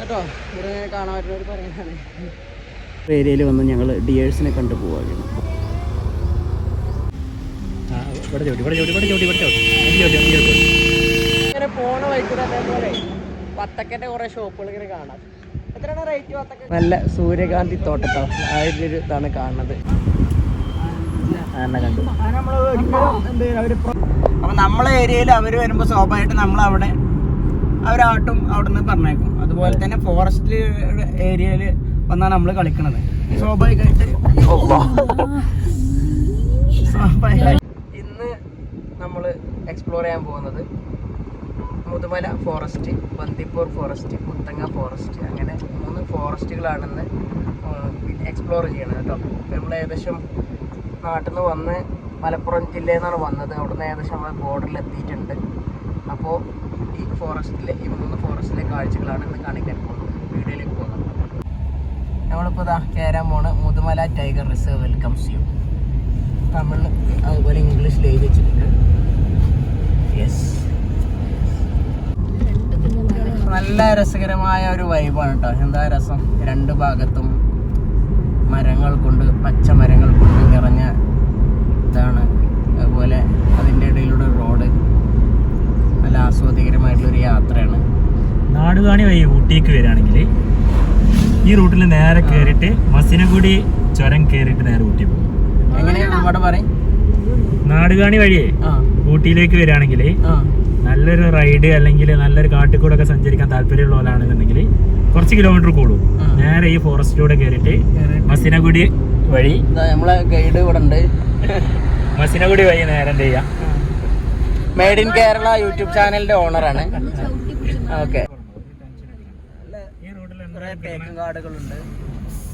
കേട്ടോ. ഇവിടെ കാണാൻ പറ്റുന്നവർ പറയുന്നതാണ്. ഏരിയയിൽ വന്ന് ഞങ്ങൾ ഡിയേഴ്സിനെ കണ്ടു പോവുകയാണ്. ഇങ്ങനെ പോണ വൈക്കൂടെ അതേപോലെ വത്തക്കൻ്റെ കുറേ ഷോപ്പുകൾ ഇങ്ങനെ കാണാം. എത്രയാണ് റേറ്റ് വത്തക്ക? നല്ല സൂര്യകാന്തി തോട്ടട്ടോ, ആ ഒരു ഇതാണ് കാണുന്നത്. അപ്പം നമ്മളെ ഏരിയയിൽ അവർ വരുമ്പോൾ സ്വാഭാവികമായിട്ട് നമ്മളവിടെ അവരാട്ടും അവിടെ നിന്ന് പറഞ്ഞേക്കും. അതുപോലെ തന്നെ ഫോറസ്റ്റ് ഏരിയയിൽ വന്നാണ് നമ്മൾ കളിക്കണത്. സ്വാഭാവികമായിട്ട് ഇന്ന് നമ്മൾ എക്സ്പ്ലോർ ചെയ്യാൻ പോകുന്നത് Mudumalai forest, Bandipur forest, Muthanga forest, അങ്ങനെ 3 ഫോറസ്റ്റുകളാണെന്ന് എക്സ്പ്ലോർ ചെയ്യണം കേട്ടോ. നമ്മൾ ഏകദേശം നാട്ടിൽ നിന്ന് വന്ന് മലപ്പുറം ജില്ലയിൽ നിന്നാണ് വന്നത്. അവിടെ നിന്ന് ഏകദേശം നമ്മൾ ബോർഡറിൽ എത്തിയിട്ടുണ്ട്. അപ്പോൾ ഈ 3 ഫോറസ്റ്റിലെ കാഴ്ചകളാണ് ഇന്ന് കാണിക്കാൻ പോകുന്നത്. വീഡിയോയിലേക്ക് പോകുന്നത്. നമ്മളിപ്പോൾ ഇതാ കയറാൻ പോണ് Mudumalai tiger reserve welcomes you. Tamil അതുപോലെ ഇംഗ്ലീഷിൽ എഴുതി വെച്ചിട്ടുണ്ട്. യെസ്, നല്ല രസകരമായ ഒരു വൈബാണ് കേട്ടോ. എന്താ രസം, 2 ഭാഗത്തും മരങ്ങൾ കൊണ്ട്, പച്ച മരങ്ങൾ കൊണ്ട് നിറഞ്ഞ ഇതാണ്. അതുപോലെ അതിൻ്റെ ഇടയിലൂടെ റോഡ്, നല്ല ആസ്വാദികരമായിട്ടുള്ളൊരു യാത്രയാണ്. നാടുകാണി വഴി ഊട്ടിക്ക് വരികയാണെങ്കിൽ ഈ റൂട്ടിൽ നേരെ കയറിയിട്ട് മസിനഗുഡി ചുരം കയറിയിട്ട് നേരെ ഊട്ടി പോകും. എങ്ങനെയാണ് അവിടെ പറയും? നാടുകാണി വഴിയേ ഊട്ടിയിലേക്ക് വരികയാണെങ്കിൽ നല്ലൊരു റൈഡ് അല്ലെങ്കിൽ നല്ലൊരു കാട്ടിക്കൂടെ ഒക്കെ സഞ്ചരിക്കാൻ താല്പര്യമുള്ളവരാണെന്നുണ്ടെങ്കിൽ കുറച്ച് കിലോമീറ്റർ കൂടും. നേരെ ഈ ഫോറസ്റ്റിലൂടെ കയറിയിട്ട് മസിനഗുഡി വഴി, നമ്മളെ ഗൈഡ് ഇവിടെ ഉണ്ട്, മസിനഗുഡി വഴി നേരെ എന്ത് ചെയ്യാം, മെയ്ഡ് ഇൻ കേരള യൂട്യൂബ് ചാനലിന്റെ ഓണറാണ്. ഓക്കെ. തേക്കും കാടുകളുണ്ട്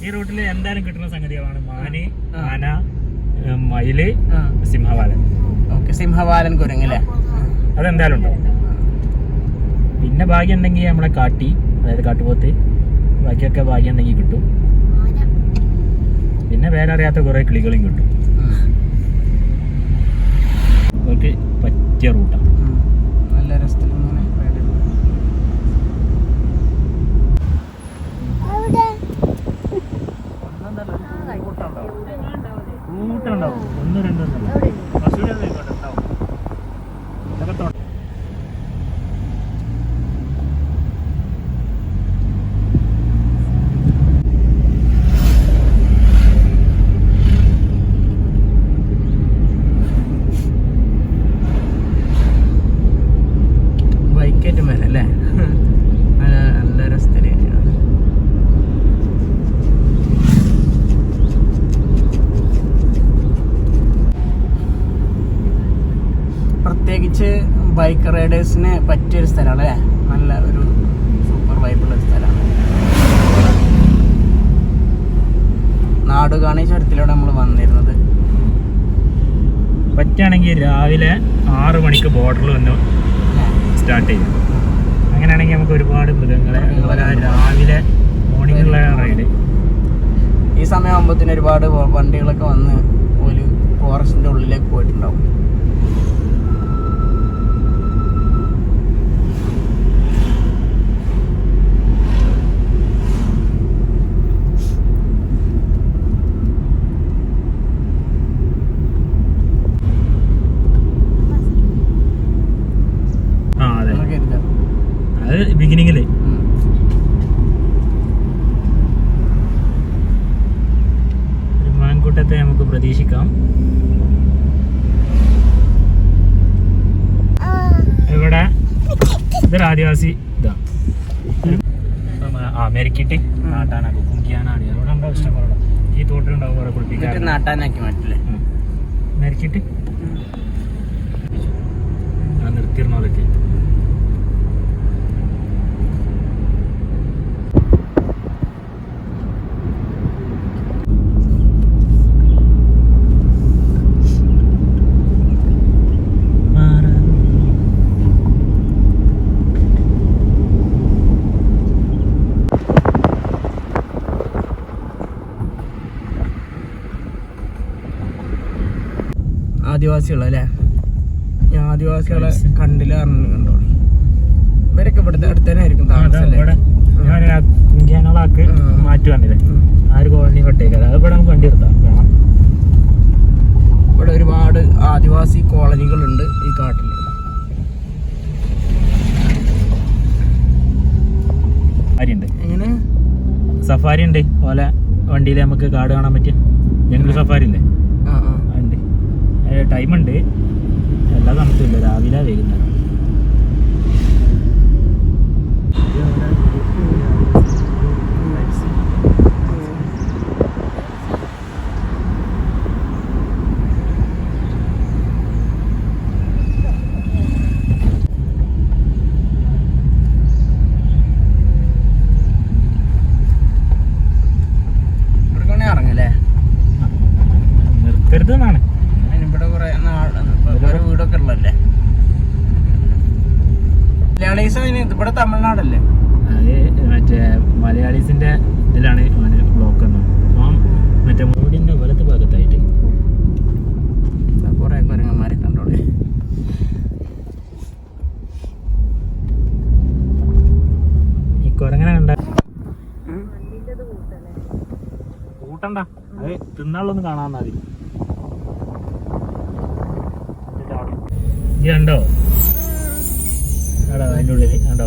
ഈ റൂട്ടിൽ എന്തായാലും കിട്ടുന്ന സംഗതികളാണ് മാന്, ആന, മയില്, സിംഹവാലൻ. ഓക്കെ, സിംഹവാലൻ, കുരങ്ങല്ലേ, അതെന്തായാലും ഉണ്ടാവും. പിന്നെ ഭാഗ്യം ഉണ്ടെങ്കിൽ നമ്മളെ കാട്ടി, അതായത് കാട്ടുപോത്ത്, ബാക്കിയൊക്കെ ഭാഗ്യം ഉണ്ടെങ്കിൽ കിട്ടും. പിന്നെ വേറെ അറിയാത്ത കുറെ കിളികളും കിട്ടും. അവർക്ക് പറ്റിയ റൂട്ടാണ്. നല്ല രസത്തിൽ ൂട്ടുണ്ടാവും. 1, 2 ബൈക്കേറ്റ് മേലല്ലേ, നല്ല രസത്തില്. പ്രത്യേകിച്ച് ബൈക്ക് റൈഡേഴ്സിന് പറ്റിയൊരു സ്ഥലമാണ് അല്ലേ. നല്ല ഒരു സൂപ്പർ വൈബുള്ള സ്ഥലമാണ്. നാടുകാണി ചുരത്തിലൂടെ നമ്മൾ വന്നിരുന്നത്. പറ്റുകയാണെങ്കിൽ രാവിലെ 6 മണിക്ക് ബോർഡറിൽ വന്ന് സ്റ്റാർട്ട് ചെയ്യും. അങ്ങനെയാണെങ്കിൽ നമുക്ക് ഒരുപാട് മൃഗങ്ങളെ രാവിലെ മോർണിംഗിലുള്ള റൈഡ്. ഈ സമയമാകുമ്പോഴത്തേന് ഒരുപാട് വണ്ടികളൊക്കെ വന്ന് ഒരു ഫോറസ്റ്റിൻ്റെ ഉള്ളിലേക്ക് പോയിട്ടുണ്ടാവും. അത് ബിഗിനിങ്ങില് ഒരു മാൻകൂട്ടത്തെ നമുക്ക് പ്രതീക്ഷിക്കാം. ഇവിടെ ഇതൊരു ആദിവാസി ഇതാ, മെരിക്കിട്ട് നാട്ടാനാക്കും, കുങ്കിയാനാണ്. അവിടെ ഉണ്ടാവും ഇഷ്ടംപോലെ. ഈ തോട്ടിലുണ്ടാവും കുറെ കുളിപ്പിക്കാൻ. നാട്ടാനാക്കി മാറ്റില്ലേ, മെരിക്കിട്ട് നിർത്തിയിരുന്നവരൊക്കെ. ആദിവാസികളല്ലേ, ആദിവാസികളെ കണ്ടില്ല കണ്ടോ. ഇവരൊക്കെ ഇവിടുത്തെ അടുത്ത് തന്നെ ആയിരിക്കും താമസം. ഞങ്ങളാക്ക് മാറ്റി വന്നില്ലേ ആ ഒരു കോളനി കൊട്ടേക്ക് അത് ഇവിടെ നമുക്ക് വണ്ടി എടുത്താം കാണാം. ഇവിടെ ഒരുപാട് ആദിവാസി കോളനികളുണ്ട് ഈ കാട്ടിൽ. സഫാരി ഉണ്ട്, എങ്ങനെ സഫാരി ഉണ്ട് പോലെ വണ്ടിയിൽ നമുക്ക് കാട് കാണാൻ പറ്റിയ ജംഗിൾ സഫാരി ഇല്ലേ ഉണ്ട്. ടൈമുണ്ട്, എല്ലാ സമയത്തും രാവിലെ വൈകുന്നേരം. ഇറങ്ങല്ലേ നിർത്തരുത് എന്നാണ്. ഇവിടെ കുറെ വീടൊക്കെ ഉള്ളല്ലേ. മലയാളീസ് ഇവിടെ തമിഴ്നാടല്ലേ? അത് മറ്റേ മലയാളീസിന്റെ ഇതിലാണ് ബ്ലോക്ക് എന്നാണ്. അപ്പം മറ്റേ മൂടിന്റെ വലത്ത് ഭാഗത്തായിട്ട് കുറെ കുരങ്ങന്മാരെ കണ്ടോളെ. ഈ കുരങ്ങനെ കണ്ട കൂട്ടണ്ട, അത് തിന്നാളൊന്നും കാണാൻ മതി. ഇത് കണ്ടോ അതിൻ്റെ ഉള്ളിൽ കണ്ടോ?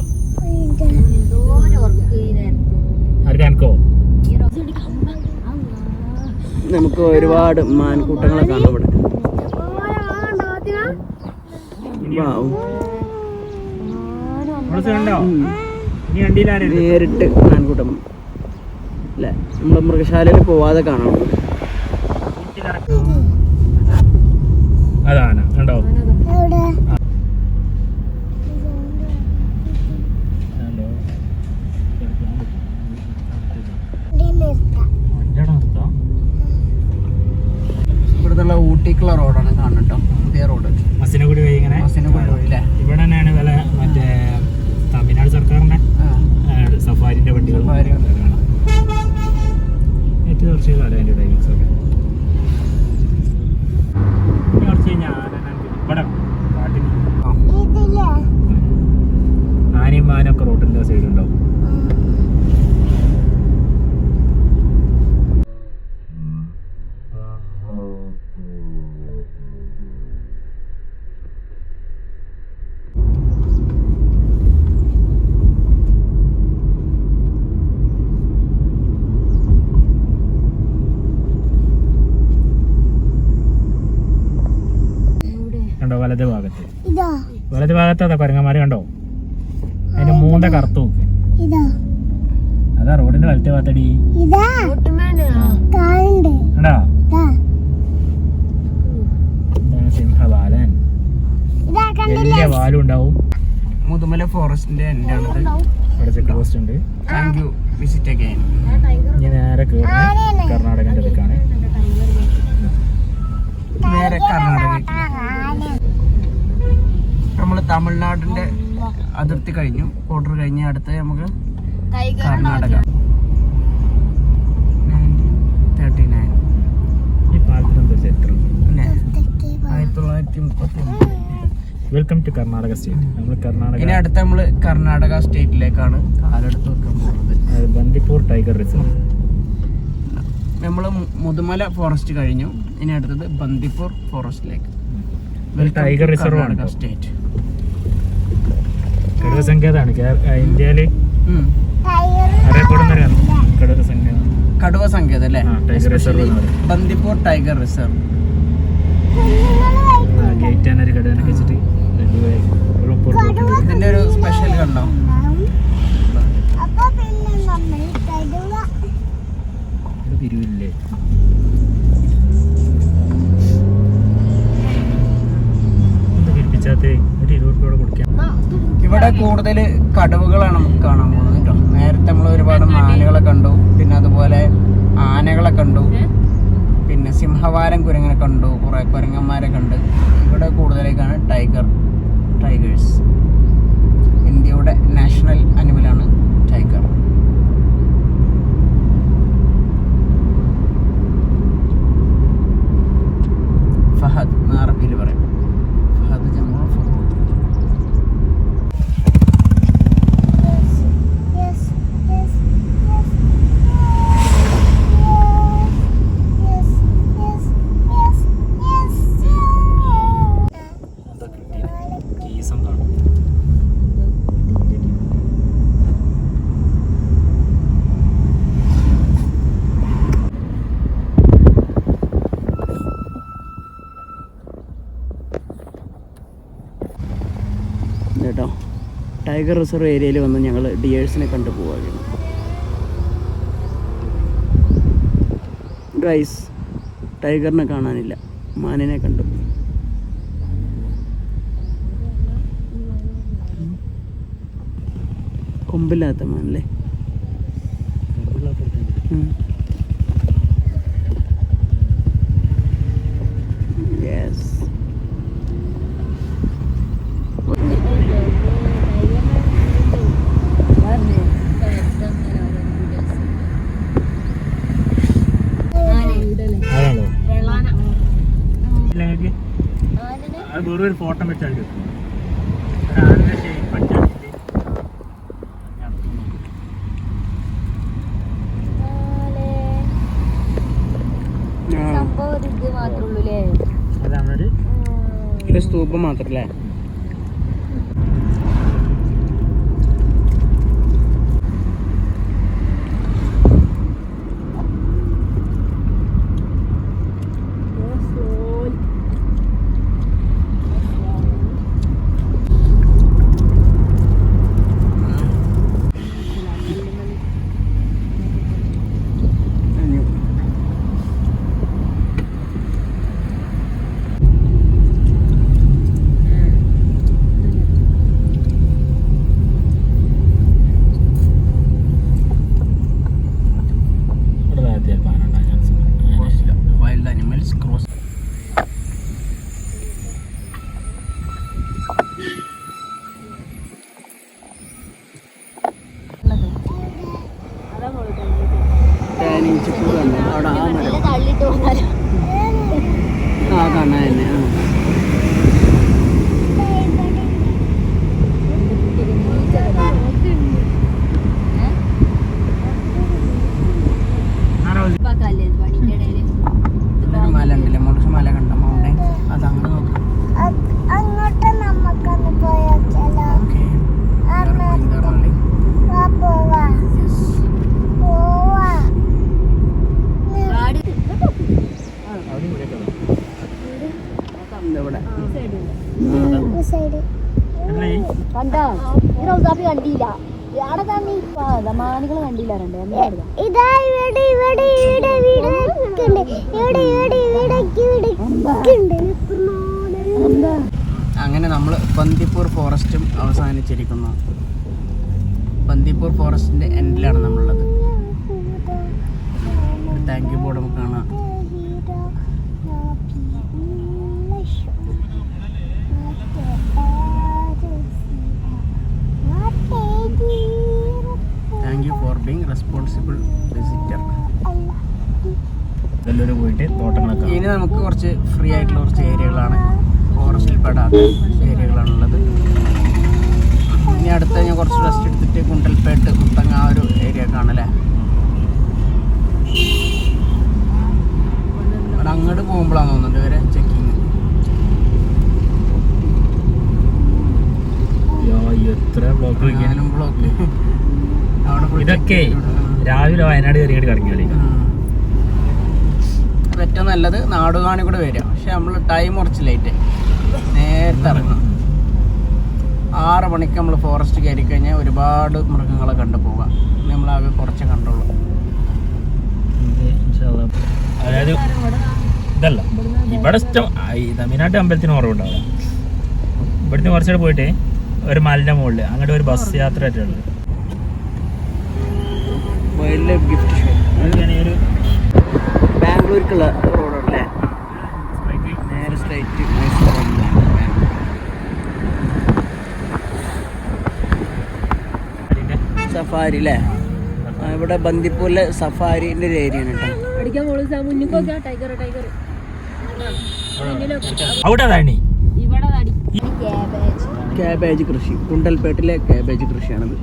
ആർക്ക് അനക്കോ? നമുക്ക് ഒരുപാട് മാൻകൂട്ടങ്ങളെ കാണാം ഇവിടെ. കണ്ടോ? ഇനി വണ്ടിയിലാരും നേരിട്ട് മാൻകൂട്ടം അല്ലേ, നമ്മള് മൃഗശാലയിൽ പോവാതെ കാണാം. അതാണ് കണ്ടോ? ഇവിടുത്തെ ഊട്ടിക്കുള്ള റോഡാണ് കാണട്ടോ, പുതിയ റോഡ്. മസിനഗുഡി വഴി ഇങ്ങനെ മസിനഗുഡി വഴി അല്ലേ? ഇവിടെ തന്നെയാണ് വില മറ്റേ തമിഴ്നാട് സർക്കാരിന്റെ സഫാരിന്റെ വണ്ടികൾ ഏറ്റവും കുറച്ച് കാലം അതിന്റെ ടൈമിങ്സ് ഒക്കെ കുറച്ച് കഴിഞ്ഞാൽ ഇവിടെ കാട്ടിൽ ആനയും മാനൊക്കെ റോഡിന്റെ സൈഡുണ്ടാവും. കണ്ടോ വലത് ഭാഗത്ത്, വലത് ഭാഗത്ത് അതാ കുരങ്ങന്മാര് കണ്ടോ? അതിന്റെ മൂന്ന കറുത്തു നോക്ക്. അതാ റോഡിന്റെ വലത്തെ ഭാഗത്തടി കണ്ടോ? സിംഹവാലൻ വലിയ വാലും ഉണ്ടാവും. മുതുമല ഫോറസ്റ്റിന്റെ എൻഡാണിത്. ഇവിടെ ചെക്ക് പോസ്റ്റ് ഉണ്ട്. Thank you, visit again. ഇനി നേരെ കയറുന്നത് കർണാടകന്റെ അടുക്കാണ്. നേരെ കർണാടക. നമ്മള് തമിഴ്നാടിന്റെ അതിർത്തി കഴിഞ്ഞു, ബോർഡർ കഴിഞ്ഞ് അടുത്ത് നമുക്ക് കർണാടക. 1939 ഈ പാലത്തിനെന്താ ചരിത്രം? 1939. Welcome to Karnataka state. നമ്മൾ കർണാടക. ഇനി അടുത്ത് നമ്മള് കർണാടക സ്റ്റേറ്റിലേക്കാണ് കാലെടുത്ത് വെക്കാൻ പോകുന്നത്. Bandipur tiger reserve. നമ്മള് മുതുമല ഫോറസ്റ്റ് കഴിഞ്ഞു, ഇനി അടുത്തത് ബന്ദിപ്പൂർ ഫോറസ്റ്റിലേക്ക്. ടൈഗർ റിസർവ് ആണ് സ്റ്റേറ്റ്. കടുവ സങ്കേതമാണ് ഇന്ത്യയില് അറിയപ്പെടുന്ന കടുവ സങ്കേതം. കടുവ സങ്കേതം അല്ലേ? Tiger reserve. Bandipur tiger reserve. Gate തന്നെ ഒരു കടുവനെ വെച്ചിട്ട് ഇതിന്റെ ഒരു സ്പെഷ്യൽ കണ്ടോ? പിരിവില്ലേ? ഇവിടെ കൂടുതൽ കടുവകളാണ് നമുക്ക് കാണാൻ പോകുന്നത് കേട്ടോ. നേരത്തെ നമ്മൾ ഒരുപാട് മാനുകളെ കണ്ടു, പിന്നെ അതുപോലെ ആനകളെ കണ്ടു, പിന്നെ സിംഹവാലൻ കുരങ്ങനെ കണ്ടു, കുറെ കുരങ്ങന്മാരെ കണ്ട്. ഇവിടെ കൂടുതലേക്കാണ് ടൈഗേഴ്സ്. ഇന്ത്യയുടെ നാഷണൽ അനിമലാണ് ടൈഗർ. ഫഹദ് എന്ന് അറബിയിൽ പറയും. ഫഹദ് ജമ്മു ഫഹദ്. ടൈഗർ റിസർവ് ഏരിയയിൽ വന്ന് ഞങ്ങൾ ഡിയേഴ്സിനെ കണ്ടു പോവുകയാണ്. ഗൈസ്, ടൈഗറിനെ കാണാനില്ല, മാനിനെ കണ്ടു. കൊമ്പില്ലാത്ത മാനല്ലേ? യെസ്. വേറൊരു ഫോട്ടോ വെച്ചാൽ സ്തൂപം മാത്രല്ലേ? Wild animals cross. അവിടെ ആ മരം ആ കാണാൻ തന്നെ. മല ഉണ്ടല്ലേ, മുറിച്ച് മല കണ്ട മൗണ്ടൻ, അത് അങ്ങോട്ട് നോക്കാം. കണ്ടില്ല മാനുകൾ കണ്ടില്ല. അങ്ങനെ നമ്മൾ ബന്ദിപ്പൂർ ഫോറസ്റ്റും അവസാനിച്ചിരിക്കുന്നു. ബന്ദിപ്പൂർ ഫോറസ്റ്റിന്റെ എൻഡിലാണ് നമ്മളുള്ളത്. താങ്ക് യു ബോർഡ് നമുക്ക് കാണാം. Thank you for being responsible visitor. പോയിട്ട് തോട്ടങ്ങളൊക്കെ ഇനി നമുക്ക് കുറച്ച് ഫ്രീ ആയിട്ടുള്ള കുറച്ച് ഏരിയകളാണ്, ഫോറസ്റ്റിൽ പെടാത്ത ഏരിയകളാണുള്ളത്. ഇനി അടുത്ത ഞാൻ കുറച്ച് റെസ്റ്റ് എടുത്തിട്ട് കുണ്ടൽപേട്ട് മുത്തങ്ങ ആ ഒരു ഏരിയ കാണല്ലേ. അവിടെ അങ്ങോട്ട് പോകുമ്പോഴാണ് തോന്നുന്നുണ്ട് ഇവരെ ചെക്കിങ്. എത്ര ബ്ലോക്ക് ബ്ലോക്ക് അവിടെ ഇതൊക്കെ രാവിലെ വയനാട് കയറിയിട്ട് കറങ്ങിയാലേ ഏറ്റവും നല്ലത് നാടുകാണി കൂടെ വരിക. പക്ഷെ നമ്മൾ ടൈം കുറച്ച് ലേറ്റ്, നേരത്തെ ഇറങ്ങണം. 6 മണിക്ക് നമ്മൾ ഫോറസ്റ്റ് കയറി കഴിഞ്ഞാൽ ഒരുപാട് മൃഗങ്ങളെ കണ്ടു പോകാം. നമ്മളാകെ കുറച്ച് കണ്ടുള്ളൂ. അതായത് ഇതല്ല ഇവിടെ ഇഷ്ടം ഈ തമിഴ്നാട്ട് അമ്പലത്തിന് കുറവുണ്ടാവില്ല. ഇവിടുന്ന് കുറച്ചുകൂടെ പോയിട്ട് ഒരു മലിന്റെ മുകളിൽ അങ്ങോട്ട് ഒരു ബസ് യാത്ര ആയിട്ടുള്ളത്. വൈൽഡ് ലൈഫ് ഗിഫ്റ്റ് ഷോപ്പ് ഒരു ബാംഗ്ലൂർക്കുള്ള റോഡല്ലേ, നേരെ സ്ട്രൈറ്റ് സഫാരി അല്ലേ. ഇവിടെ ബന്ദിപ്പൂരിലെ സഫാരിന്റെ ഒരു ഏരിയ ആണ് ക്യാബേജ് കൃഷി. കുണ്ടൽപേട്ടിലെ ക്യാബേജ് കൃഷിയാണത്.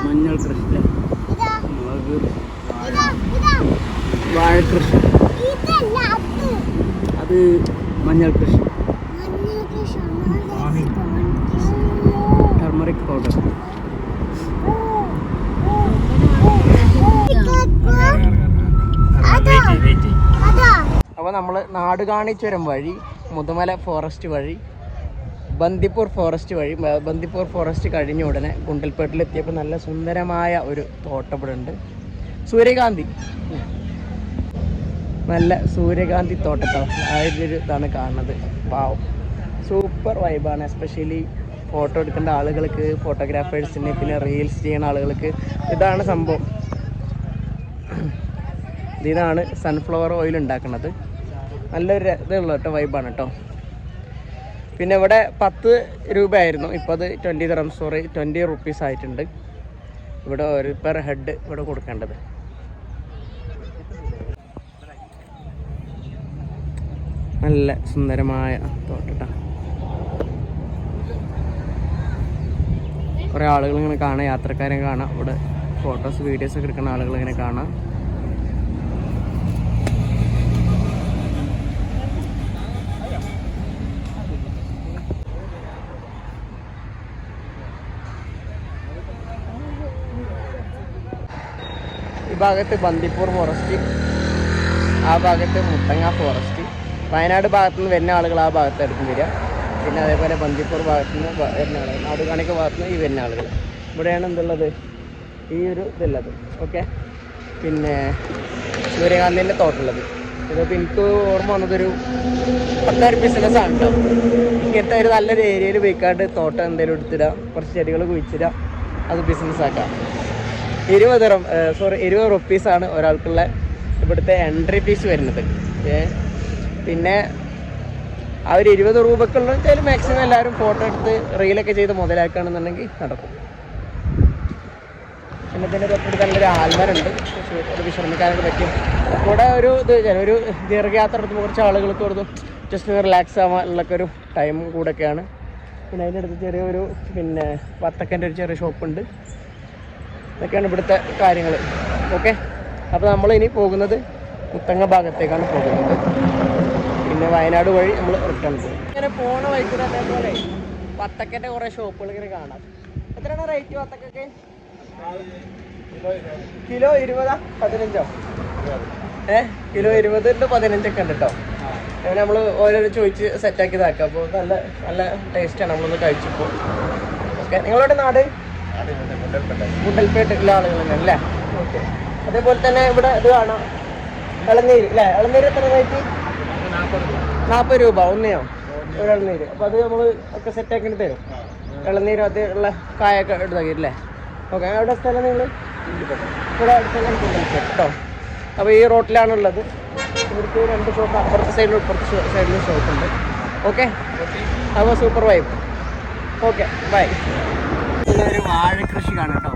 മഞ്ഞൾ കൃഷി, വാഴ കൃഷി, അത് മഞ്ഞൾ കൃഷി, ടർമറിക് പൗഡർ. നാടുകാണി ചുരം വഴി മുതുമല ഫോറസ്റ്റ് വഴി ബന്ദിപ്പൂർ ഫോറസ്റ്റ് വഴി ബന്ദിപ്പൂർ ഫോറസ്റ്റ് കഴിഞ്ഞ ഉടനെ ഗുണ്ടൽപേട്ടിലെത്തിയപ്പോൾ നല്ല സുന്ദരമായ ഒരു തോട്ടം ഇവിടെ ഉണ്ട്. സൂര്യകാന്തി, നല്ല സൂര്യകാന്തി തോട്ടത്തോ ആ ഒരു ഇതാണ് കാണുന്നത്. പാവം സൂപ്പർ വൈബാണ്. എസ്പെഷ്യലി ഫോട്ടോ എടുക്കേണ്ട ആളുകൾക്ക്, ഫോട്ടോഗ്രാഫേഴ്സിന്, പിന്നെ റീൽസ് ചെയ്യുന്ന ആളുകൾക്ക് ഇതാണ് സംഭവം. ഇതിനാണ് സൺഫ്ലവർ ഓയിൽ ഉണ്ടാക്കുന്നത്. നല്ലൊരു ഇതുള്ള കേട്ടോ, വൈബാണ് കേട്ടോ. പിന്നെ ഇവിടെ 10 രൂപയായിരുന്നു, ഇപ്പോൾ അത് 20 റുപ്പീസ് ആയിട്ടുണ്ട്. ഇവിടെ ഒരു പെർ ഹെഡ് ഇവിടെ കൊടുക്കേണ്ടത്. നല്ല സുന്ദരമായ തോട്ടം. കുറേ ആളുകൾ ഇങ്ങനെ കാണാം, യാത്രക്കാരെ കാണാം. ഇവിടെ ഫോട്ടോസ് വീഡിയോസ് ഒക്കെ എടുക്കുന്ന ആളുകൾ ഇങ്ങനെ കാണാം. ഈ ഭാഗത്ത് ബന്ദിപ്പൂർ ഫോറസ്റ്റ്, ആ ഭാഗത്ത് മുത്തങ്ങ ഫോറസ്റ്റ്. വയനാട് ഭാഗത്തു നിന്ന് വരുന്ന ആളുകൾ ആ ഭാഗത്തായിരിക്കും വരിക. പിന്നെ അതേപോലെ ബന്ദിപ്പൂർ ഭാഗത്തു നിന്ന് വരുന്ന ആളുകൾ, നാടുകാണിക്ക് ഭാഗത്തു നിന്ന് ഈ വരുന്ന ആളുകൾ. ഇവിടെയാണ് എന്തുള്ളത്, ഈ ഒരു ഇതുള്ളത്. ഓക്കെ. പിന്നെ സൂര്യകാന്തിൻ്റെ തോട്ടമുള്ളത്. ഇതിപ്പോൾ എനിക്ക് ഓർമ്മ വന്നതൊരു പത്താറ് ബിസിനസ്സാണ് കേട്ടോ. ഇങ്ങനത്തെ ഒരു നല്ലൊരു ഏരിയയിൽ പോയിക്കാണ്ട് തോട്ടം എന്തെങ്കിലും എടുത്തിടുക, കുറച്ച് ചെടികൾ കുഴിച്ചിടുക, അത് ബിസിനസ്സാക്കാം. 20 റുപ്പീസാണ് ഒരാൾക്കുള്ള ഇവിടുത്തെ എൻട്രി ഫീസ് വരുന്നത്. പിന്നെ ആ ഒരു 20 രൂപക്കുള്ള വെച്ചാൽ മാക്സിമം എല്ലാവരും ഫോട്ടോ എടുത്ത് റീലൊക്കെ ചെയ്ത് മുതലാക്കുകയാണെന്നുണ്ടെങ്കിൽ നടക്കും. പിന്നെ ഇതിൻ്റെ തൊട്ടടുത്ത് നല്ലൊരു ആൽമരമുണ്ട്, ഒരു വിശ്രമിക്കാനൊക്കെ പറ്റും. ഇവിടെ ഒരു ഒരു ദീർഘയാത്ര എടുത്ത് കുറച്ച് ആളുകൾക്ക് കൊടുത്തു ജസ്റ്റ് റിലാക്സ് ആവാനുള്ളൊക്കെ ഒരു ടൈമും കൂടെയൊക്കെയാണ്. പിന്നെ അതിൻ്റെ അടുത്ത് ചെറിയൊരു പിന്നെ വത്തക്കൻ്റെ ഒരു ചെറിയ ഷോപ്പുണ്ട്. ഇതൊക്കെയാണ് ഇവിടുത്തെ കാര്യങ്ങൾ. ഓക്കെ. അപ്പോൾ നമ്മളിനി പോകുന്നത് മുത്തങ്ങ ഭാഗത്തേക്കാണ് പോകുന്നത്. പിന്നെ വയനാട് വഴി നമ്മൾ റിട്ടേൺ പോകും. ഇങ്ങനെ പോണ വഴിക്കൂടെ അതേപോലെ വത്തക്കൻ്റെ കുറേ ഷോപ്പുകൾ ഇങ്ങനെ കാണാം. എത്രയാണ് റേറ്റ് വത്തക്കൊക്കെ? കിലോ 20, 15? കിലോ 20 15 ഉണ്ട് കേട്ടോ. അങ്ങനെ നമ്മൾ ഓരോരോ ചോദിച്ച് സെറ്റാക്കി ഇതാക്കാം. അപ്പോൾ നല്ല നല്ല ടേസ്റ്റാണ് നമ്മളൊന്ന് കഴിച്ചപ്പോൾ. ഓക്കെ. നിങ്ങളുടെ നാട് ഗുണ്ടൽപേട്ടിലെ ആളുകൾ അല്ലേ? ഓക്കെ. അതേപോലെ തന്നെ ഇവിടെ ഇത് കാണാം, ഇളനീര് അല്ലേ? ഇളനീര് എത്ര റേറ്റ്? 40 രൂപ ഒന്നെയോ ഒരു ഇളനീര്. അപ്പോൾ അത് നമ്മൾ ഒക്കെ സെറ്റാക്കി തരും. ഇളനീര് അത് ഉള്ള കായൊക്കെ എടുത്താക്കി അല്ലേ? ഓക്കെ. എവിടെ സ്ഥലം നിങ്ങൾ? ഇവിടെ അടുത്ത് കേട്ടോ. അപ്പോൾ ഈ റോട്ടിലാണുള്ളത്. ഇവിടുത്തെ 2 ഷോപ്പ്, അപ്പുറത്തെ സൈഡിലും ഇപ്പുറത്തെ സൈഡിലും ഷോപ്പുണ്ട്. ഓക്കെ. അപ്പോൾ സൂപ്പർ വൈബ്. Okay, by. ഒരു വാഴ കൃഷി കാണാം കേട്ടോ.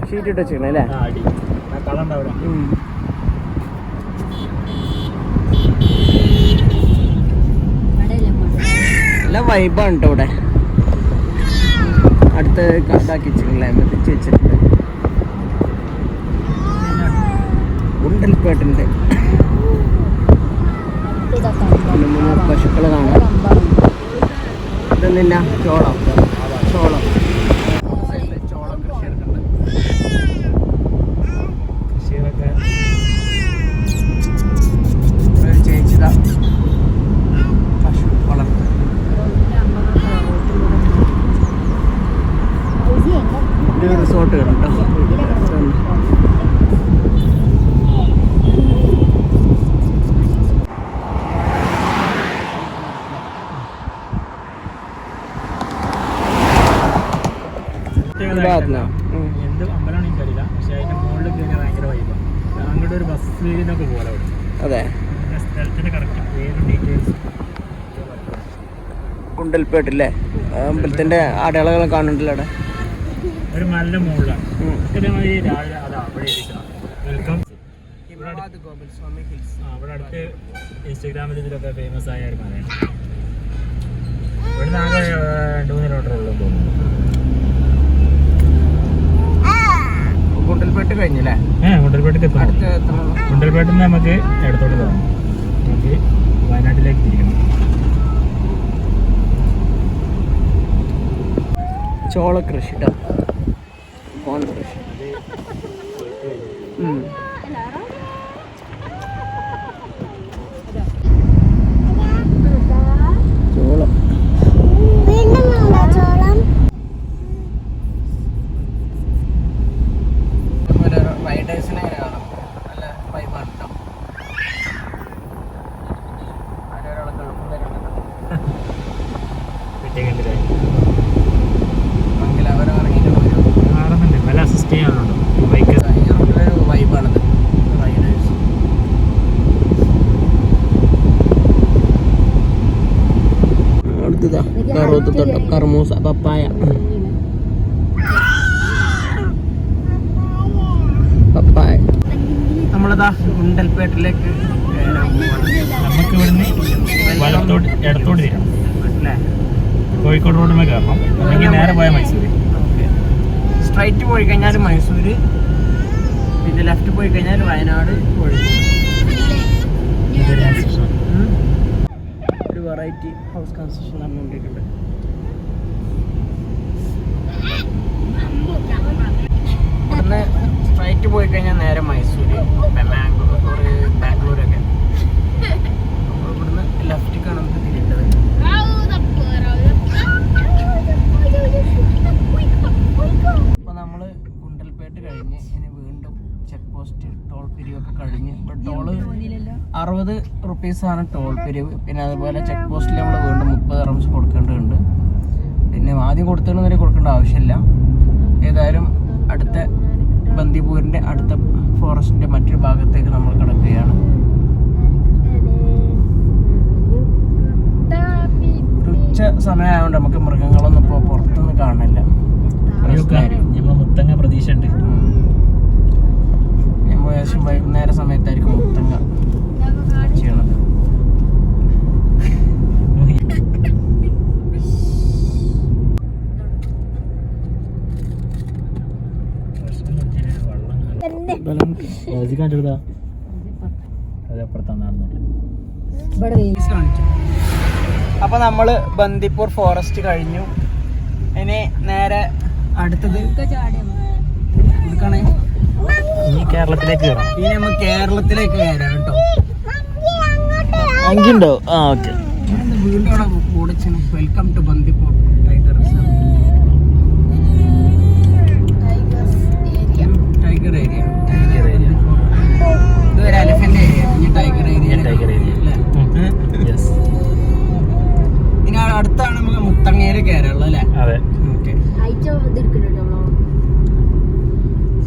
ഷീറ്റ് ഇട്ട് വെച്ചിരിക്കണേ അല്ലേ? നല്ല വൈബാണ് കേട്ടോ ഇവിടെ. അടുത്ത് കണ്ടാക്കി വെച്ചിട്ടില്ലേ, മെത്തിച്ച് വെച്ചിട്ടുണ്ട്. ഗുണ്ടൽപേട്ടിൻ്റെ പശുക്കൾ കാണാം. ഇതൊന്നില്ല, ചോളം ചോളം ചോളം കൃഷി എടുക്കുന്നുണ്ട്. കൃഷികളൊക്കെ ചേച്ചിതാ പശു വളർത്ത്. ഇത് റിസോർട്ട് കേട്ടോ. എന്ത് അമ്പലമാണ് എനിക്കറിയില്ല, പക്ഷെ അതിന്റെ മുകളിൽ കയറിയാൽ ഭയങ്കര വൈബാണ്. അങ്ങോട്ട് ഒരു ബസ് ഫീലിനൊക്കെ പോലെ അവിടെ. അതെ. സ്ഥലത്തിന്റെ കറക്റ്റ് പേരും ഡീറ്റെയിൽസ് ഗുണ്ടൽപേട്ടില്ലേ? അമ്പലത്തിന്റെ അടയാളങ്ങൾ കാണുന്നുണ്ടല്ലോ അവിടെ. ഒരു നല്ല മുകളിലാണ്. ഇതേമാതിരി രാവിലെ അതാ അവിടെ വെൽക്കം. അവിടെ അടുത്ത് ഇൻസ്റ്റാഗ്രാമിൽ ഇതിലൊക്കെ ഫേമസ് ആയ ഒരു മലയാണ്. ഇവിടെ നിന്ന് ആകെ 2-3 കിലോമീറ്റർ ഉള്ളൂ തോന്നുന്നു. ഗുണ്ടൽപേട്ട് കഴിഞ്ഞല്ലേ? ഗുണ്ടൽപേട്ടിൽ എത്തണം. ഗുണ്ടൽപേട്ടിൽ നിന്ന് നമുക്ക് ഇടത്തോട്ട് പോകാം. നമുക്ക് വയനാട്ടിലേക്ക് തിരിക്കണം. ചോളകൃഷി കോൺ കൃഷി. കർമൂസ, പപ്പായ. പപ്പായ. നമ്മളതാ ഗുണ്ടൽപേട്ടിലേക്ക് നമുക്ക് ഇവിടുന്ന് വലത്തോട്ട് ഇടത്തോട്ട് തിരിയണം അല്ലേ? കോഴിക്കോട് റോഡിൽ കയറണം, അല്ലെങ്കിൽ നേരെ പോയാൽ മൈസൂർ. സ്ട്രൈറ്റ് പോയി കഴിഞ്ഞാൽ മൈസൂര്, പിന്നെ ലെഫ്റ്റ് പോയി കഴിഞ്ഞാൽ വയനാട്, കോഴിക്കോട്. ഒരു വെറൈറ്റി ഹൗസ് കൺസ്ട്രക്ഷൻ നടന്നുകൊണ്ടിരിക്കുന്നുണ്ട്. ഇവിടുന്ന് സ്ട്രൈറ്റ് പോയി കഴിഞ്ഞാൽ നേരെ മൈസൂര്, ബാംഗ്ലൂരൊക്കെ. അപ്പോൾ ഇവിടുന്ന് ലെഫ്റ്റിക്കാണ് നമുക്ക് തിരിയേണ്ടത്. അപ്പോൾ നമ്മൾ ഗുണ്ടൽപേട്ട് കഴിഞ്ഞ് ഇനി വീണ്ടും ചെക്ക് പോസ്റ്റ് ടോൾ പിരിവൊക്കെ കഴിഞ്ഞ്, ഇപ്പോൾ ടോള് 60 റുപ്പീസാണ് ടോൾ പിരിവ്. പിന്നെ അതുപോലെ ചെക്ക് പോസ്റ്റിൽ നമ്മൾ വീണ്ടും 30 റംസ് കൊടുക്കേണ്ടതുണ്ട്. പിന്നെ ആദ്യം കൊടുത്തതെന്ന് കൊടുക്കേണ്ട ആവശ്യമില്ല. ഏതായാലും അടുത്ത ബന്ദിപ്പൂരിൻ്റെ അടുത്ത ഫോറസ്റ്റിൻ്റെ മറ്റൊരു ഭാഗത്തേക്ക് നമ്മൾ കിടക്കുകയാണ്. ഒരു ഉച്ച സമയമായതുകൊണ്ട് നമുക്ക് മൃഗങ്ങളൊന്നും ഇപ്പോൾ പുറത്തൊന്നും കാണില്ല. നമ്മൾ മുത്തങ്ങ പ്രതീക്ഷ ഉണ്ട്. നമ്മൾ ഏകദേശം വൈകുന്നേര സമയത്തായിരിക്കും മുത്തങ്ങ ചെയ്യണത്. അപ്പൊ നമ്മള് ബന്ദിപ്പൂർ ഫോറസ്റ്റ് കഴിഞ്ഞു. ഇനി നേരെ അടുത്തത് ഇനി കേരളത്തിലേക്ക് കയറാം. ഇനി നമ്മൾ കേരളത്തിലേക്ക് കയറാം കേട്ടോ. അങ്കിണ്ടോ? ആ ഓക്കെ. വീണ്ടും അവിടെ ഓടിച്ചു. Welcome to Bandipur tiger reserve, tiger area. ഇതൊരു എലിഫന്റ് ഏരിയ, ഇനി ടൈഗർ ഏരിയ. ഇനി അടുത്താണ് നമുക്ക് മുത്തങ്ങയില് കയറുള്ളത് അല്ലേ? അതെ. ഓക്കെ.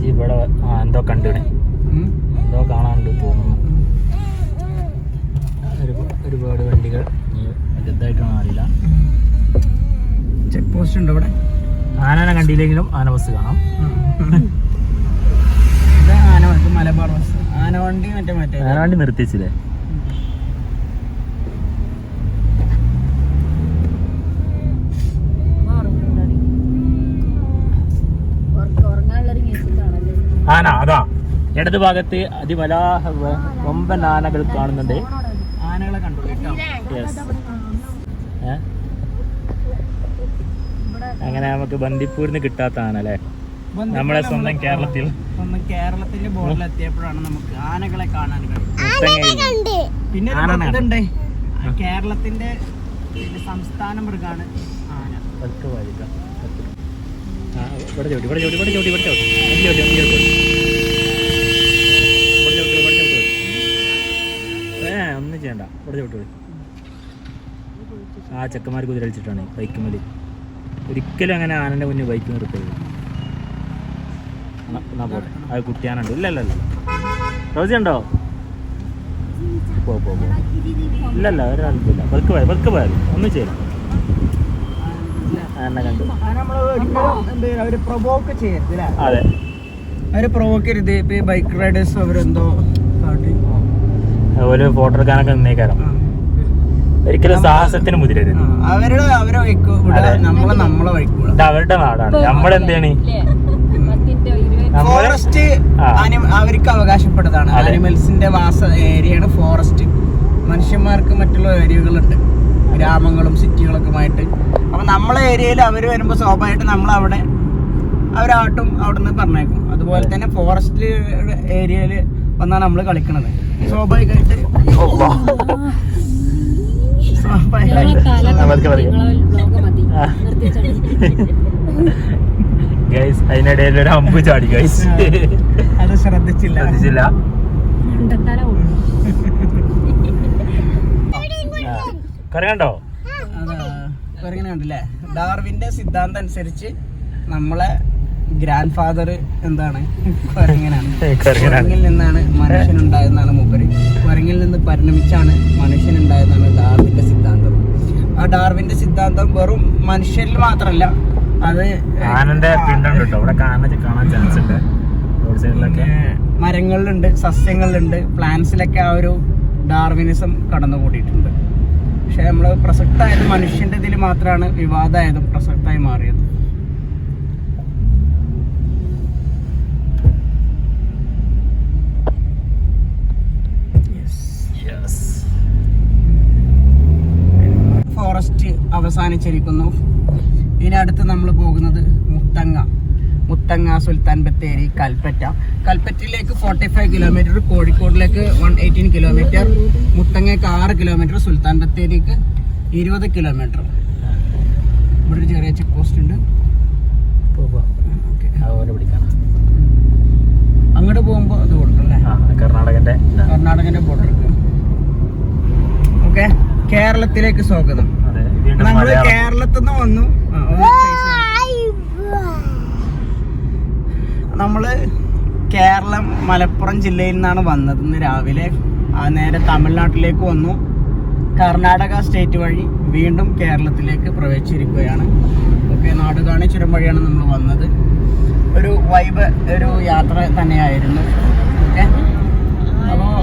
ഇവിടെ എന്തോ കണ്ടിവിടെ, എന്തോ കാണാണ്ട് തോന്നുന്നു. ഒരുപാട് വണ്ടികൾ വലുതായിട്ടൊന്നും അറിയില്ല. ചെക്ക് പോസ്റ്റ് ഉണ്ട് ഇവിടെ. ആനനെ കണ്ടില്ലെങ്കിലും ആന ബസ് കാണാം. ഇത് ആന, ഇത് മലബാർ ബസ്. ആനവണ്ടി മറ്റേ ആനവണ്ടി നിർത്തിച്ചില്ലേ? ആന അതാ ഇടത് ഭാഗത്ത് വമ്പൻ ആനകൾ കാണുന്നുണ്ട്. ആനകളെ കണ്ടു കേട്ടോ. അങ്ങനെ നമുക്ക് ബന്ദിപ്പൂരിന്ന് കിട്ടാത്ത ആന അല്ലേ? നമ്മളെ സ്വന്തം കേരളത്തിൽ കേരളത്തിന്റെ ബോർഡിൽ എത്തിയപ്പോഴാണ് നമുക്ക് ആനകളെ കാണാൻ കഴിയും. പിന്നെ ഇതുണ്ട്, കേരളത്തിന്റെ സംസ്ഥാന മൃഗാണ് ആന. ഒന്നും ചെയ്യണ്ട, ഇവിടെ ചോട്ട്. ആ ചെക്കന്മാർ കുതിരളിച്ചിട്ടാണ് ബൈക്കുമേൽ. ഒരിക്കലും അങ്ങനെ ആനന്റെ മുന്നിൽ ബൈക്ക് നിർത്തരുത്. എന്നാ പോട്ടെ, അത് കുട്ടിയാനുണ്ട്. ഇല്ലല്ല റോസി ഉണ്ടോ? പോ ഇല്ലല്ല, ഒരാൾക്കില്ല. ബൾക്ക് പോയാലും ഒന്നും ചെയ്യണം. ആനെ കണ്ടു. അവര് പ്രൊവോക്ക് ചെയ്യരുത്. അതെ, അവര് പ്രൊവോക്ക് ചെയ്യരുത്. ഇപ്പൊ ഈ ബൈക്ക് റൈഡേഴ്സ് അവരെന്തോ അതുപോലെ ഫോട്ടോ എടുക്കാനൊക്കെ നിന്നേക്കാരം. ഒരിക്കലും സാഹസത്തിന് മുതിരരുത്. അവരെ വഴിക്കൂ, നമ്മളെ വഴിക്കൂടാ. ഇത് അവരുടെ നാടാണ്. നമ്മളെന്താണ് ഫോറസ്റ്റ് അവർക്ക് അവകാശപ്പെട്ടതാണ്. ആനിമൽസിന്റെ വാസ ഏരിയയാണ് ഫോറസ്റ്റ്. മനുഷ്യന്മാർക്ക് മറ്റുള്ള ഏരിയകളുണ്ട്, ഗ്രാമങ്ങളും സിറ്റികളൊക്കെ. അപ്പൊ നമ്മളെ ഏരിയയിൽ അവർ വരുമ്പോൾ സ്വാഭാവികമായിട്ട് നമ്മളവിടെ അവരാട്ടും അവിടുന്ന് പറഞ്ഞേക്കും. അതുപോലെ തന്നെ ഫോറസ്റ്റ് ഏരിയയിൽ വന്നാണ് നമ്മൾ കളിക്കണത്. സ്വാഭാവികമായിട്ട് അതിനിടയിൽ ഒരു അമ്പ് ചാടി ഗൈസ്. അത് ശ്രദ്ധിച്ചില്ല. കറങ്ങണ്ടോ? കണ്ടില്ലേ? ഡാർവിന്റെ സിദ്ധാന്തം അനുസരിച്ച് നമ്മളെ ഗ്രാൻഡ് ഫാദർ എന്താണ്? കുരങ്ങനാണ്. കുരങ്ങിൽ നിന്നാണ് മനുഷ്യനുണ്ടായെന്നാണ് മൂപ്പര്. കുരങ്ങിൽ നിന്ന് പരിണമിച്ചാണ് മനുഷ്യനുണ്ടായെന്നാണ് ഡാർവിന്റെ സിദ്ധാന്തം. ആ ഡാർവിന്റെ സിദ്ധാന്തം വെറും മനുഷ്യരിൽ മാത്രമല്ല, അത് ആനന്റെ പിണ്ടുണ്ട് കേട്ടോ ഇവിടെ കാണാൻ ചാൻസ് ഉണ്ട്. റോഡ് സൈഡിലൊക്കെ മരങ്ങളിലുണ്ട്, സസ്യങ്ങളിലുണ്ട്, പ്ലാന്റ്സിലൊക്കെ ആ ഒരു ഡാർവിനിസം കടന്നുകൂടിയിട്ടുണ്ട്. പക്ഷെ നമ്മൾ പ്രസക്തമായത് മനുഷ്യന്റെ ഇതിൽ മാത്രമാണ് വിവാദമായതും പ്രസക്തമായി മാറിയത്. ഫോറസ്റ്റ് അവസാനിച്ചിരിക്കുന്നു. ഇനി അടുത്ത് നമ്മൾ പോകുന്നത് Muthanga, Sultan Bathery, കൽപ്പറ്റയിലേക്ക് 45 kilometre, കോഴിക്കോടിലേക്ക് 118 kilometre, മുത്തങ്ങയ്ക്ക് 6 kilometre, സുൽത്താൻ ബത്തേരിക്ക് 20 കിലോമീറ്റർ. ഇവിടെ ഒരു ചെറിയ ചെക്ക് പോസ്റ്റ് ഉണ്ട്. അങ്ങോട്ട് പോകുമ്പോൾ അത് കൊടുക്കല്ലേ, കർണാടകന്റെ ബോർഡർക്ക്. ഓക്കെ, കേരളത്തിലേക്ക് സ്വാഗതം. നമ്മൾ കേരളത്തിൽ നിന്ന് വന്നു. നമ്മള് കേരളം മലപ്പുറം ജില്ലയിൽ നിന്നാണ് വന്നത്. ഇന്ന് രാവിലെ നേരെ തമിഴ്നാട്ടിലേക്ക് വന്നു. കർണാടക സ്റ്റേറ്റ് വഴി വീണ്ടും കേരളത്തിലേക്ക് പ്രവേശിച്ചിരിക്കുകയാണ്. ഓക്കെ, നാടുകാണി ചുരം വഴിയാണ് നമ്മൾ വന്നത്. ഒരു വൈബ്, ഒരു യാത്ര തന്നെയായിരുന്നു. ഓക്കെ, അപ്പോൾ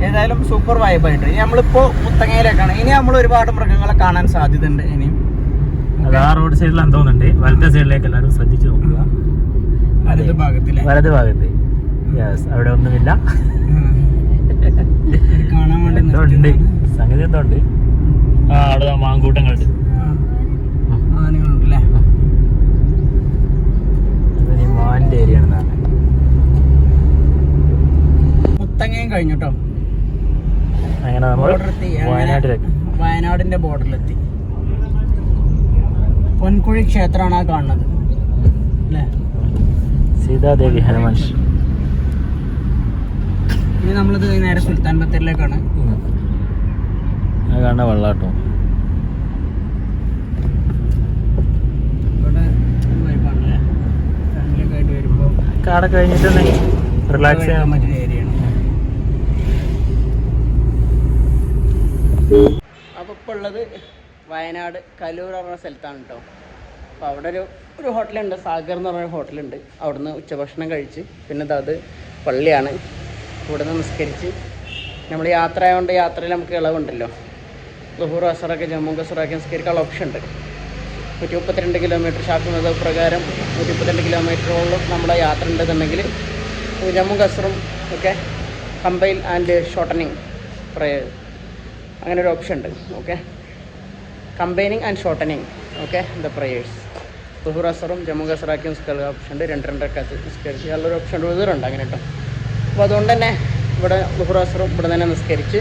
ഏതായാലും സൂപ്പർ വൈബായിട്ട് ഇനി നമ്മളിപ്പോൾ മുത്തങ്ങയിലേക്കാണ്. ഇനി നമ്മൾ ഒരുപാട് മൃഗങ്ങളെ കാണാൻ സാധ്യതയുണ്ട്. ഇനിയും റോഡ് സൈഡിൽ തോന്നുന്നുണ്ട്. വലത്തെ സൈഡിലേക്ക് എല്ലാവരും ശ്രദ്ധിച്ചു നോക്കുക. വലത് ഭാഗത്ത് അവിടെ ഒന്നുമില്ല, കാണാൻ വേണ്ടി സംഗതി എന്തോ ഉണ്ട്. അവിടെ മാങ്കൂട്ടങ്ങളുണ്ട്, ആനകളുണ്ടല്ലേ. മാനിന്റെ ഏരിയ ആണ്. മുത്തങ്ങയും കഴിഞ്ഞു കേട്ടോ. അങ്ങനെ നമ്മൾ വയനാടിന്റെ ബോർഡറിലെത്തി. പൊൻകുഴി ക്ഷേത്രമാണ് ആ കാണുന്നത് അല്ലേ, സീതാദേവി ഹനുമാൻ. ഇനി നമ്മളിത് നേരെ സുൽത്താൻ ബത്തേരിലേക്കാണ്. കാണുന്ന വെള്ളാട്ടോ ഇവിടെ വൈബാണല്ലേ, ഫാമിലിയൊക്കെ ആയിട്ട് വരുമ്പോൾ കാട കഴിഞ്ഞിട്ട് റിലാക്സ് ചെയ്യാൻ പറ്റിയ ഏരിയയാണ്. അപ്പോൾ ഇപ്പോൾ ഉള്ളത് വയനാട് കലൂർ പറഞ്ഞ സ്ഥലത്താണ് കേട്ടോ. അപ്പോൾ അവിടെ ഒരു ഹോട്ടലുണ്ട്, സാഗർ എന്ന് പറഞ്ഞ ഹോട്ടലുണ്ട്. അവിടുന്ന് ഉച്ചഭക്ഷണം കഴിച്ച് പിന്നെ അത് പള്ളിയാണ്. ഇവിടെ നിന്ന് നിസ്കരിച്ച് നമ്മൾ യാത്ര ആയതുകൊണ്ട് യാത്രയിൽ നമുക്ക് ഇളവുണ്ടല്ലോ. ളുഹൂർ അസറൊക്കെ ജമ്മു കസറൊക്കെ നിസ്കരിക്കാനുള്ള ഓപ്ഷൻ ഉണ്ട്. 132 കിലോമീറ്റർ ഷാഫി മദ്ഹബ് പ്രകാരം 132 കിലോമീറ്ററോളം നമ്മുടെ യാത്ര ഉണ്ടെന്നുണ്ടെങ്കിൽ ജമ്മു കസറും ഒക്കെ കമ്പൈൽ ആൻഡ് ഷോർട്ടനിങ് പ്രയർ അങ്ങനെ ഒരു ഓപ്ഷൻ ഉണ്ട്. Okay, combining and shortening. Okay, the prayers ളുഹൂർ അസറും ജമ്മു കസറാക്കി നിസ്കരിക്കാൻ ഓപ്ഷൻ ഉണ്ട്. 2 നിസ്കരിക്കാനുള്ളൊരു ഓപ്ഷൻ ഉണ്ട് അങ്ങനെ കേട്ടോ. അപ്പോൾ അതുകൊണ്ട് തന്നെ ഇവിടെ ളുഹൂർ അസറും ഇവിടെ തന്നെ നിസ്കരിച്ച്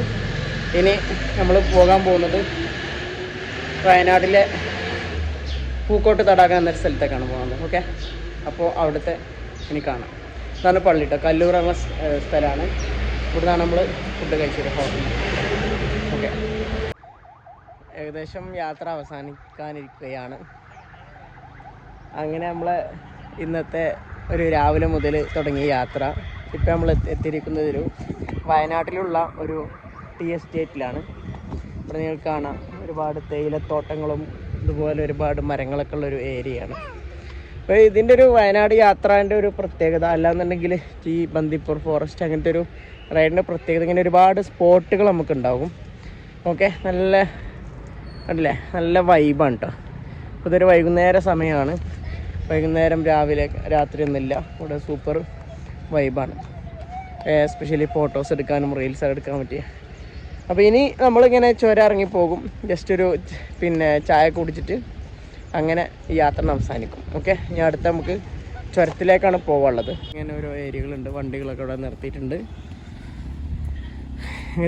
ഇനി നമ്മൾ പോകാൻ പോകുന്നത് വയനാട്ടിലെ പൂക്കോട്ട് തടാകം എന്നൊരു സ്ഥലത്തേക്കാണ് പോകുന്നത്. ഓക്കെ, അപ്പോൾ അവിടുത്തെ ഇനി കാണാം. ഇതാണ് പള്ളി കേട്ടോ, കല്ലൂർ എന്ന സ്ഥലമാണ്. ഇവിടുന്നാണ് നമ്മൾ ഫുഡ് കഴിച്ചത് ഹോട്ടലിൽ. ഓക്കെ, ഏകദേശം യാത്ര അവസാനിക്കാനിരിക്കുകയാണ്. അങ്ങനെ നമ്മൾ ഇന്നത്തെ ഒരു രാവിലെ മുതൽ തുടങ്ങിയ യാത്ര ഇപ്പോൾ നമ്മൾ എത്തിയിരിക്കുന്നത് ഒരു വയനാട്ടിലുള്ള ഒരു ടീ എസ്റ്റേറ്റിലാണ്. ഇവിടെ നിങ്ങൾക്ക് കാണാം ഒരുപാട് തേയിലത്തോട്ടങ്ങളും ഇതുപോലെ ഒരുപാട് മരങ്ങളൊക്കെ ഉള്ളൊരു ഏരിയയാണ്. അപ്പോൾ ഇതിൻ്റെ ഒരു വയനാട് യാത്രേൻ്റെ ഒരു പ്രത്യേകത അല്ലാന്നുണ്ടെങ്കിൽ ഈ ബന്ദിപ്പൂർ ഫോറസ്റ്റ് അങ്ങനത്തെ ഒരു റൈഡിൻ്റെ പ്രത്യേകത ഇങ്ങനെ ഒരുപാട് സ്പോട്ടുകൾ നമുക്കുണ്ടാകും. ഓക്കെ, നല്ല കണ്ടില്ലേ, നല്ല വൈബാണ് കേട്ടോ. അപ്പോൾ ഇതൊരു വൈകുന്നേര സമയമാണ്. വൈകുന്നേരം രാത്രി ഒന്നുമില്ല, ഇവിടെ സൂപ്പർ വൈബാണ്. എസ്പെഷ്യലി ഫോട്ടോസ് എടുക്കാനും റീൽസ് എടുക്കാൻ പറ്റിയ. അപ്പോൾ ഇനി നമ്മളിങ്ങനെ ചുരം ഇറങ്ങിപ്പോകും. ജസ്റ്റ് ഒരു ചായ കുടിച്ചിട്ട് അങ്ങനെ ഈ യാത്ര അവസാനിക്കും. ഓക്കെ, ഇനി അടുത്ത നമുക്ക് ചുരത്തിലേക്കാണ് പോകാനുള്ളത്. ഇങ്ങനെ ഓരോ ഏരിയകളുണ്ട്, വണ്ടികളൊക്കെ ഇവിടെ നിർത്തിയിട്ടുണ്ട്.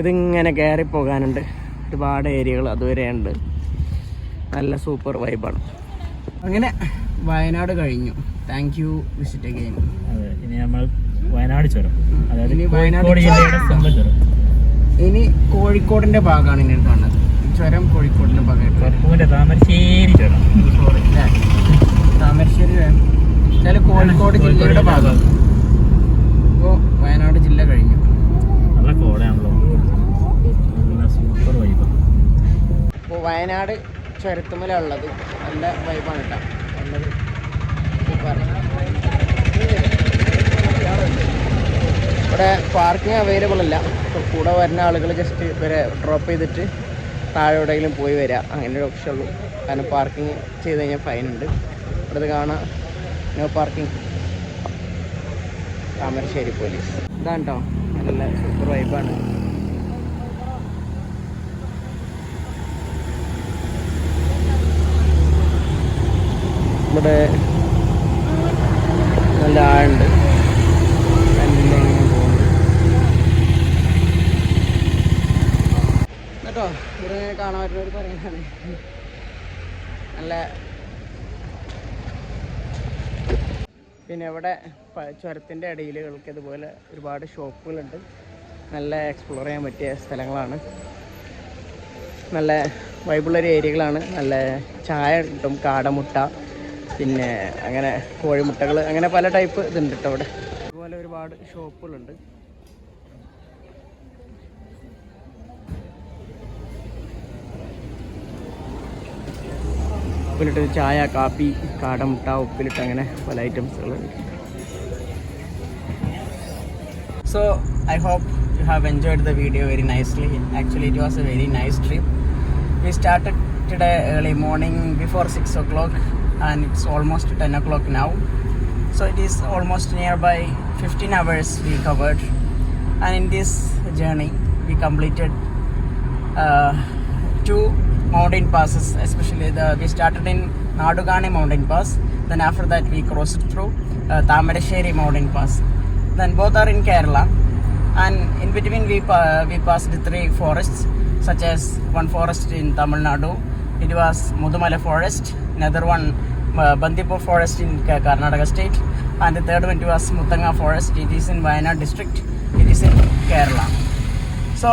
ഇതിങ്ങനെ കയറി പോകാനുണ്ട്, ഒരുപാട് ഏരിയകൾ അതുവരെ ഉണ്ട്. നല്ല സൂപ്പർ വൈബാണ്. അങ്ങനെ വയനാട് കഴിഞ്ഞു. Thank you, visit again. അതെ, ഇനി നമ്മൾ വയനാട് ചുരം, അതായത് ഇനി വയനാട് ജില്ലയുടെ സ്വന്തം ചുരം. ഇനി കോഴിക്കോടിന്റെ ഭാഗമാണ് ഇനി കാണുന്നത്. ചുരം കോഴിക്കോടിന്റെ ഭാഗമായിട്ട് താമരശ്ശേരി ചുരം. സോറി അല്ലേ, താമരശ്ശേരി എന്നാലും കോഴിക്കോട് ജില്ലയുടെ ഭാഗം. ഇപ്പോൾ വയനാട് ജില്ല കഴിഞ്ഞു. നല്ല കോടയാണല്ലോ, സൂപ്പർ വൈബ്. അപ്പോൾ വയനാട് ചുരത്തുമലുള്ളത് നല്ല വൈബാണ് കേട്ടോ. നല്ലത് ഇവിടെ പാർക്കിംഗ് അവൈലബിൾ അല്ല. ഇപ്പോൾ കൂടെ വരുന്ന ആളുകൾ ജസ്റ്റ് ഇവരെ ഡ്രോപ്പ് ചെയ്തിട്ട് താഴെ എവിടെയെങ്കിലും പോയി വരിക, അങ്ങനെ ഒരു ഓപ്ഷൻ ഉള്ളൂ. കാരണം പാർക്കിംഗ് ചെയ്ത് കഴിഞ്ഞാൽ ഫൈനുണ്ട്. ഇവിടെ കാണാം നോ പാർക്കിംഗ്, താമരശ്ശേരി പോലീസ്. ഇതാണ് കേട്ടോ, നല്ല സൂപ്പർ വൈബാണ്. ഇവിടെ നല്ല ആഴുണ്ട് കേട്ടോ. ഇവിടെ കാണാൻ പറ്റുന്നവർ പറയുന്നതാണ് നല്ല. പിന്നെ ഇവിടെ ചുരത്തിൻ്റെ ഇടയിലുകൾക്ക് ഇതുപോലെ ഒരുപാട് ഷോപ്പുകളുണ്ട്. നല്ല എക്സ്പ്ലോർ ചെയ്യാൻ പറ്റിയ സ്ഥലങ്ങളാണ്. നല്ല വൈബുള്ളൊരു ഏരിയകളാണ്. നല്ല ചായ കിട്ടും, കാടമുട്ട, പിന്നെ അങ്ങനെ കോഴിമുട്ടകൾ, അങ്ങനെ പല ടൈപ്പ് ഇതുണ്ട് കേട്ടോ ഇവിടെ. അതുപോലെ ഒരുപാട് ഷോപ്പുകളുണ്ട്. ഉപ്പിലിട്ട് ചായ, കാപ്പി, കാടമുട്ട, ഉപ്പിലിട്ട്, അങ്ങനെ പല ഐറ്റംസുകളുണ്ട്. So I hope you have enjoyed the video very nicely. Actually it was a very nice trip. We started today early morning before 6 o'clock and it's almost 10 o'clock now. So it is almost nearby 15 hours we covered. And in this journey we completed 2 mountain passes, especially we started in Nadugani mountain pass. Then after that we crossed through Tamarasheri mountain pass. Then both are in Kerala, and in between we passed 3 forests, such as one forest in Tamil Nadu. It was Mudumala forest. Another one Bandipur forest in Karnataka state, and the third one was Muttanga forest. It is in Wayanad district. It is in Kerala. So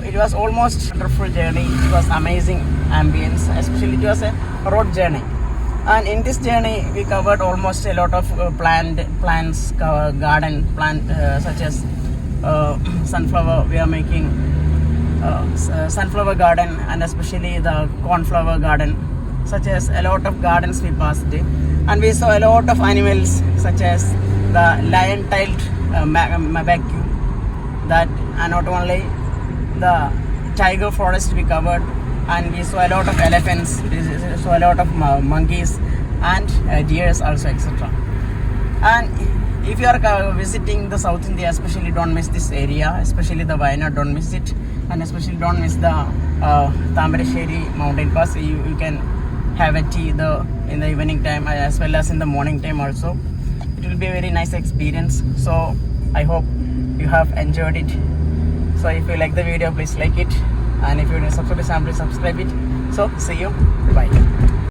it was almost a wonderful journey. It was amazing ambience, especially it was a road journey. And in this journey we covered almost a lot of plants, garden plant, such as sunflower. We are making sunflower garden, and especially the cornflower garden, such as a lot of gardens we passed. And we saw a lot of animals, such as the lion-tailed macaque, that, and not only the tiger forest we covered, and we saw a lot of elephants, we saw a lot of monkeys and deers also, etc. And if you are visiting the South India, especially don't miss this area, especially the Wayanad, don't miss it, and especially don't miss the Tamarasheri mountain pass. You can have a tea in the evening time as well as in the morning time also. It will be a very nice experience. So I hope you have enjoyed it. So if you like the video, please like it, and if you want to subscribe to the channel, please subscribe it. So see you, bye.